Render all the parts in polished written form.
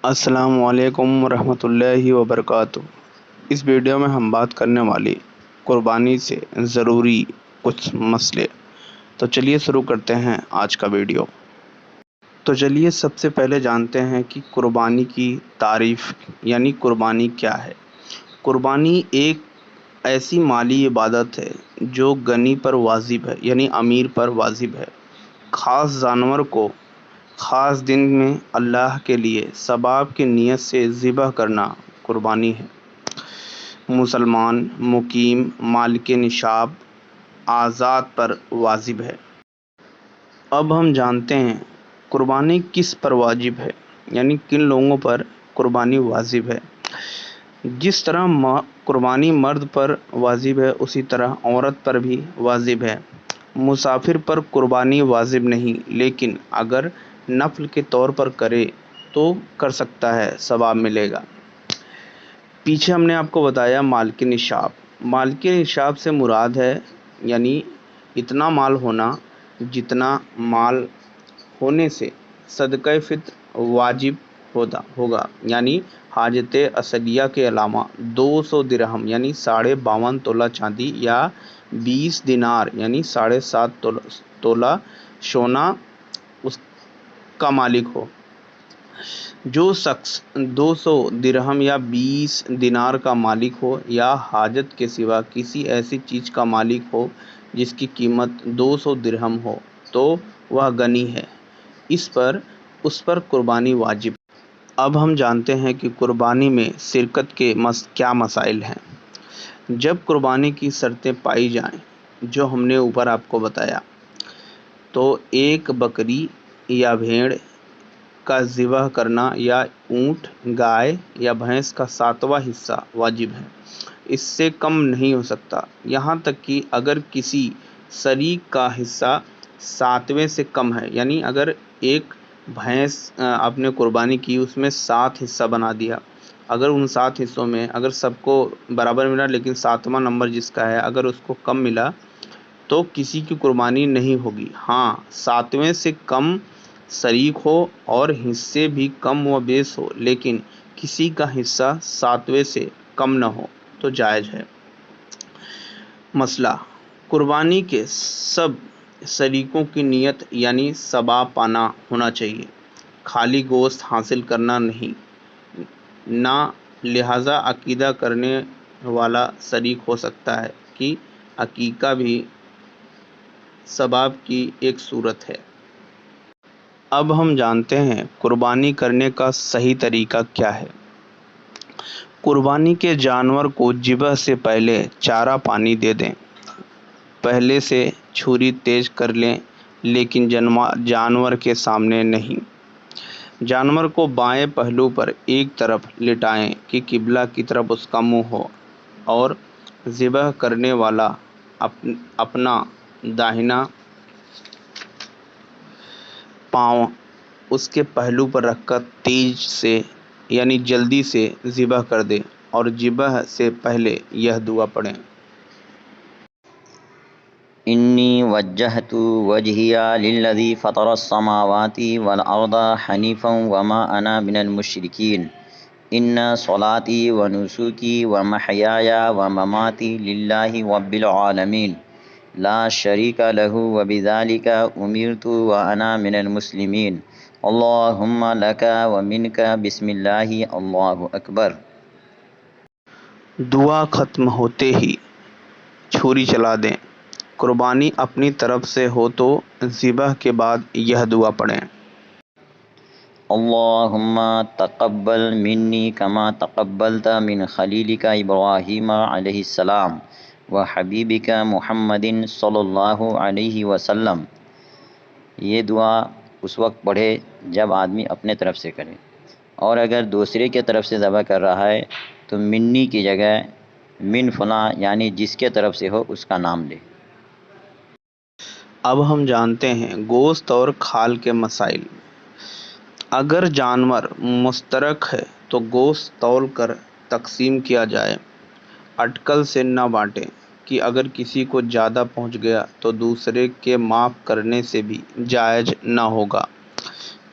السلام علیکم ورحمۃ اللہ وبرکاتہ۔ اس ویڈیو میں ہم بات کرنے والی قربانی سے ضروری کچھ مسئلے۔ تو چلیے شروع کرتے ہیں آج کا ویڈیو۔ تو چلیے سب سے پہلے جانتے ہیں کہ قربانی کی تعریف یعنی قربانی کیا ہے۔ قربانی ایک ایسی مالی عبادت ہے جو غنی پر واجب ہے یعنی امیر پر واجب ہے۔ خاص جانور کو خاص دن میں اللہ کے لیے ثواب کی نیت سے ذبح کرنا قربانی ہے۔ مسلمان مقیم مالک نصاب آزاد پر واجب ہے۔ اب ہم جانتے ہیں قربانی کس پر واجب ہے یعنی کن لوگوں پر قربانی واجب ہے۔ جس طرح قربانی مرد پر واجب ہے اسی طرح عورت پر بھی واجب ہے۔ مسافر پر قربانی واجب نہیں، لیکن اگر نفل کے طور پر کرے تو کر سکتا ہے، ثواب ملے گا۔ پیچھے ہم نے آپ کو بتایا مالک نصاب۔ مالک نصاب سے مراد ہے یعنی اتنا مال ہونا جتنا مال ہونے سے صدقہ فطر واجب ہوگا، یعنی حاجت اصلیہ کے علاوہ 200 درہم یعنی 52.5 تولہ چاندی یا 20 دینار یعنی 7.5 تولہ سونا اس کا مالک ہو۔ جو شخص 200 درہم یا 20 دینار کا مالک ہو یا حاجت کے سوا کسی ایسی چیز کا مالک ہو جس کی قیمت 200 درہم ہو تو وہ غنی ہے، اس پر قربانی واجب ہے۔ اب ہم جانتے ہیں کہ قربانی میں شرکت کے کیا مسائل ہیں۔ جب قربانی کی شرطیں پائی جائیں جو ہم نے اوپر آپ کو بتایا تو ایک بکری یا بھیڑ کا ذبح کرنا یا اونٹ، گائے یا بھینس کا 7واں حصہ واجب ہے، اس سے کم نہیں ہو سکتا۔ یہاں تک کہ اگر کسی شریک کا حصہ 7ویں سے کم ہے، یعنی اگر ایک بھینس آپ نے قربانی کی اس میں 7 حصہ بنا دیا، اگر ان 7 حصوں میں اگر سب کو برابر ملا لیکن 7واں نمبر جس کا ہے اگر اس کو کم ملا تو کسی کی قربانی نہیں ہوگی۔ ہاں 7ویں سے کم شریک ہو اور حصے بھی کم و بیش ہو لیکن کسی کا حصہ 7ویں سے کم نہ ہو تو جائز ہے۔ مسئلہ: قربانی کے سب شریکوں کی نیت یعنی ثواب پانا ہونا چاہیے، خالی گوشت حاصل کرنا نہیں۔ نہ لہذا عقیقہ کرنے والا شریک ہو سکتا ہے کہ عقیقہ بھی ثواب کی ایک صورت ہے۔ اب ہم جانتے ہیں قربانی کرنے کا صحیح طریقہ کیا ہے۔ قربانی کے جانور کو ذبح سے پہلے چارہ پانی دے دیں۔ پہلے سے چھری تیز کر لیں لیکن جانور کے سامنے نہیں۔ جانور کو بائیں پہلو پر ایک طرف لٹائیں کہ قبلہ کی طرف اس کا منہ ہو اور ذبح کرنے والا اپنا داہنا پاؤں اس کے پہلو پر رکھ کر تیز سے یعنی جلدی سے ذبح کر دے اور ذبح سے پہلے یہ دعا پڑھیں: انی وجہت وجہی للذی فطر السماوات والارض حنیفا وما انا من المشرکین ان صلاتی ونسکی ومحیای ومماتی للہ رب العالمین لا شریک لہ وبذالک امرت وانا من المسلمین اللہم لک ومنک بسم اللہ اللہ اکبر۔ دعا ختم ہوتے ہی چھری چلا دیں۔ قربانی اپنی طرف سے ہو تو ذبح کے بعد یہ دعا پڑھیں: اللہم تقبل منی کما تقبلت من خلیلک ابراہیم علیہ السلام و حبیبک محمد صلی اللہ علیہ وسلم۔ یہ دعا اس وقت پڑھے جب آدمی اپنے طرف سے کرے، اور اگر دوسرے کی طرف سے ذبح کر رہا ہے تو منی کی جگہ من فلاں یعنی جس کے طرف سے ہو اس کا نام لے۔ اب ہم جانتے ہیں گوشت اور کھال کے مسائل۔ اگر جانور مشترک ہے تو گوشت تول کر تقسیم کیا جائے، اٹکل سے نہ بانٹیں کہ اگر کسی کو زیادہ پہنچ گیا تو دوسرے کے معاف کرنے سے بھی جائز نہ ہوگا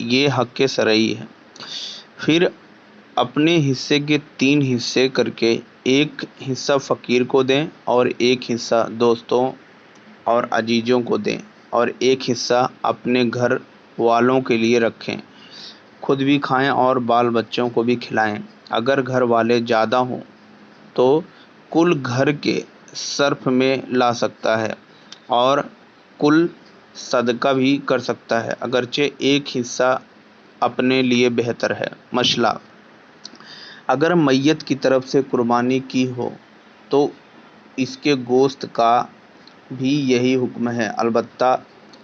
یہ حق شرعی ہے۔ پھر اپنے حصے کے 3 حصے کر کے ایک حصہ فقیر کو دیں اور ایک حصہ دوستوں اور عزیزوں کو دیں اور ایک حصہ اپنے گھر والوں کے لیے رکھیں، خود بھی کھائیں اور بال بچوں کو بھی کھلائیں۔ اگر گھر والے زیادہ ہوں تو کل گھر کے صرف میں لا سکتا ہے اور کل صدقہ بھی کر سکتا ہے، اگرچہ ایک حصہ اپنے لیے بہتر ہے۔ مسئلہ: اگر میت کی طرف سے قربانی کی ہو تو اس کے گوشت کا بھی یہی حکم ہے، البتہ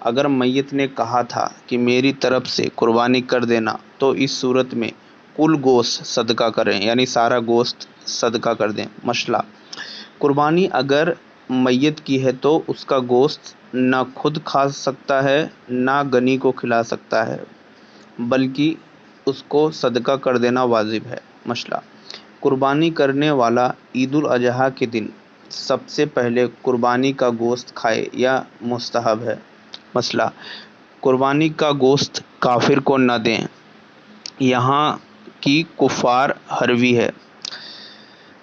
اگر میت نے کہا تھا کہ میری طرف سے قربانی کر دینا تو اس صورت میں کل گوشت صدقہ کریں، یعنی سارا گوشت صدقہ کر دیں۔ مسئلہ: قربانی اگر میت کی ہے تو اس کا گوشت نہ خود کھا سکتا ہے نہ غنی کو کھلا سکتا ہے، بلکہ اس کو صدقہ کر دینا واجب ہے۔ مسئلہ: قربانی کرنے والا عید الاضحیٰ کے دن سب سے پہلے قربانی کا گوشت کھائے یا مستحب ہے؟ مسئلہ: قربانی کا گوشت کافر کو نہ دیں، یہاں کی کفار حربی ہے۔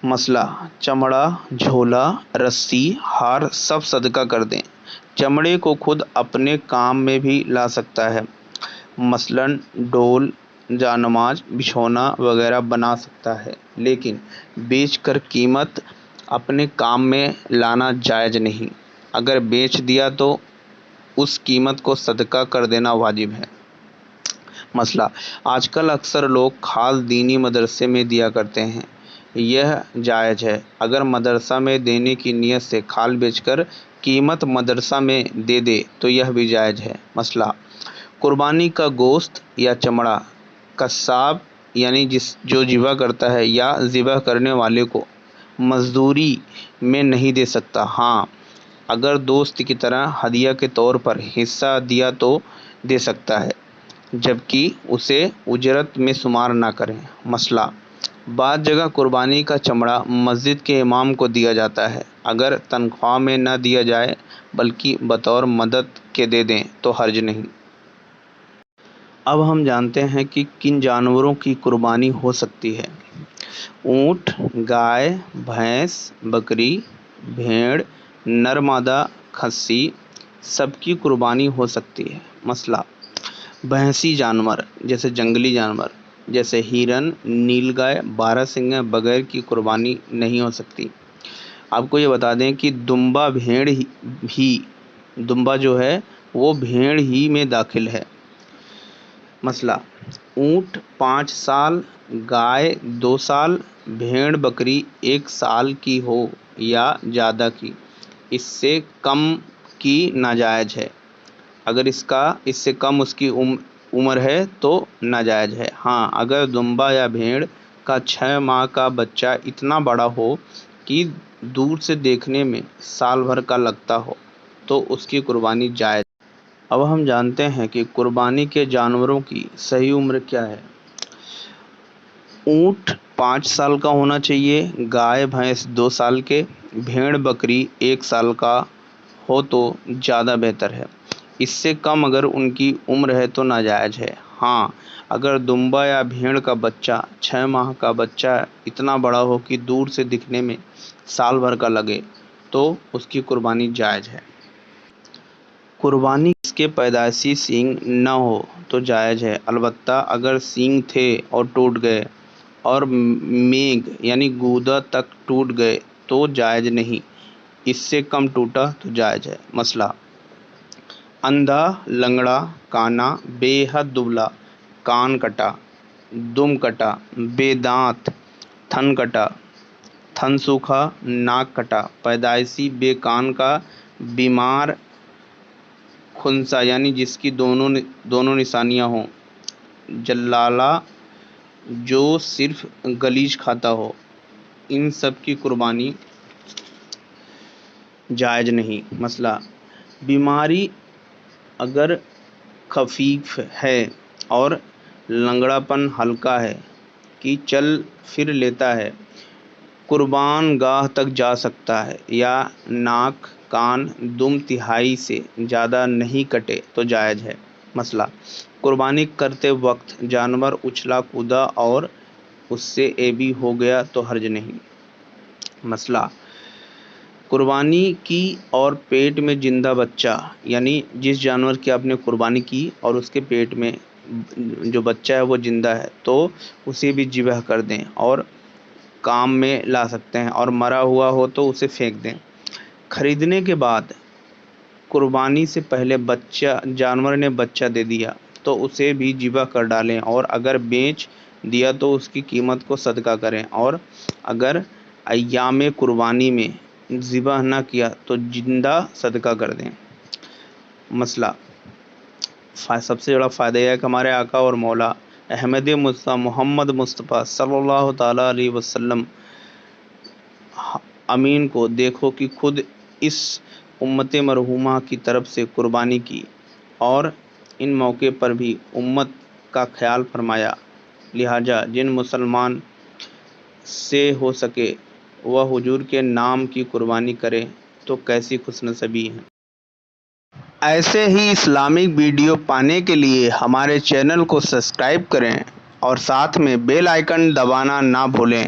مسئلہ: چمڑا، جھولا، رسی، ہار سب صدقہ کر دیں۔ چمڑے کو خود اپنے کام میں بھی لا سکتا ہے، مثلاً ڈول، جانماز، بچھونا وغیرہ بنا سکتا ہے، لیکن بیچ کر قیمت اپنے کام میں لانا جائز نہیں۔ اگر بیچ دیا تو اس قیمت کو صدقہ کر دینا واجب ہے۔ مسئلہ: آج کل اکثر لوگ کھال دینی مدرسے میں دیا کرتے ہیں، یہ جائز ہے۔ اگر مدرسہ میں دینے کی نیت سے کھال بیچ کر قیمت مدرسہ میں دے دے تو یہ بھی جائز ہے۔ مسئلہ: قربانی کا گوشت یا چمڑا قصاب یعنی جو ذبح کرتا ہے یا ذبح کرنے والے کو مزدوری میں نہیں دے سکتا، ہاں اگر دوست کی طرح ہدیہ کے طور پر حصہ دیا تو دے سکتا ہے، جبکہ اسے اجرت میں شمار نہ کریں۔ مسئلہ: بعض جگہ قربانی کا چمڑا مسجد کے امام کو دیا جاتا ہے، اگر تنخواہ میں نہ دیا جائے بلکہ بطور مدد کے دے دیں تو حرج نہیں۔ اب ہم جانتے ہیں کہ کن جانوروں کی قربانی ہو سکتی ہے۔ اونٹ، گائے، بھینس، بکری، بھیڑ، نر مادہ خصی سب کی قربانی ہو سکتی ہے۔ مسئلہ: بھینسی جانور جیسے جنگلی جانور جیسے ہرن، نیل گائے، بارہسنگا بغیر کی قربانی نہیں ہو سکتی۔ آپ کو یہ بتا دیں کہ دمبا جو ہے وہ بھیڑ ہی میں داخل ہے۔ مسئلہ: اونٹ 5 سال، گائے 2 سال، بھیڑ بکری 1 سال کی ہو یا زیادہ کی، اس سے کم کی ناجائز ہے۔ اگر اس سے کم اس کی عمر ہے تو ناجائز ہے۔ ہاں اگر دمبا یا بھیڑ کا 6 ماہ کا بچہ اتنا بڑا ہو کہ دور سے دیکھنے میں سال بھر کا لگتا ہو تو اس کی قربانی جائز ہے۔ اب ہم جانتے ہیں کہ قربانی کے جانوروں کی صحیح عمر کیا ہے۔ اونٹ 5 سال کا ہونا چاہیے، گائے بھینس 2 سال کے، بھیڑ بکری 1 سال کا ہو تو زیادہ بہتر ہے۔ اس سے کم اگر ان کی عمر ہے تو ناجائز ہے۔ ہاں اگر دمبا یا بھیڑ کا بچہ 6 ماہ کا بچہ اتنا بڑا ہو کہ دور سے دکھنے میں سال بھر کا لگے تو اس کی قربانی جائز ہے۔ قربانی اس کے پیدائشی سینگ نہ ہو تو جائز ہے، البتہ اگر سینگ تھے اور ٹوٹ گئے اور مینگ یعنی گودا تک ٹوٹ گئے تو جائز نہیں، اس سے کم ٹوٹا تو جائز ہے۔ مسئلہ: اندھا، لنگڑا، کانا، بے حد دبلا، کان کٹا، دم کٹا، بے دانت، تھن کٹا، تھن سوکھا، ناک کٹا، پیدائشی بے کان کا، بیمار خنثی یعنی جس کی دونوں نشانیاں ہوں، جلالہ جو صرف گلیچ کھاتا ہو، ان سب کی قربانی جائز نہیں۔ مسئلہ: بیماری اگر خفیف ہے اور لنگڑا پن ہلکا ہے کہ چل پھر لیتا ہے، قربان گاہ تک جا سکتا ہے یا ناک، کان، دم تہائی سے زیادہ نہیں کٹے تو جائز ہے۔ مسئلہ: قربانی کرتے وقت جانور اچھلا کودا اور اس سے عیبی ہو گیا تو حرج نہیں۔ مسئلہ: قربانی کی اور پیٹ میں زندہ بچہ، یعنی جس جانور کی آپ نے قربانی کی اور اس کے پیٹ میں جو بچہ ہے وہ زندہ ہے تو اسے بھی ذبح کر دیں اور کام میں لا سکتے ہیں، اور مرا ہوا ہو تو اسے پھینک دیں۔ خریدنے کے بعد قربانی سے پہلے جانور نے بچہ دے دیا تو اسے بھی ذبح کر ڈالیں، اور اگر بیچ دیا تو اس کی قیمت کو صدقہ کریں، اور اگر ایام قربانی میں ذبح نہ کیا تو زندہ صدقہ کر دیں۔ مسئلہ: سب سے بڑا فائدہ یہ ہے کہ ہمارے آقا اور مولا احمد مصطفیٰ محمد مصطفیٰ صلی اللہ تعالیٰ علیہ وسلم امین کو دیکھو کہ خود اس امت مرحومہ کی طرف سے قربانی کی، اور ان موقع پر بھی امت کا خیال فرمایا، لہٰذا جن مسلمان سے ہو سکے وہ حضور کے نام کی قربانی کرے تو کیسی خوش نصیبی ہے۔ ایسے ہی اسلامک ویڈیو پانے کے لیے ہمارے چینل کو سبسکرائب کریں اور ساتھ میں بیل آئیکن دبانا نہ بھولیں۔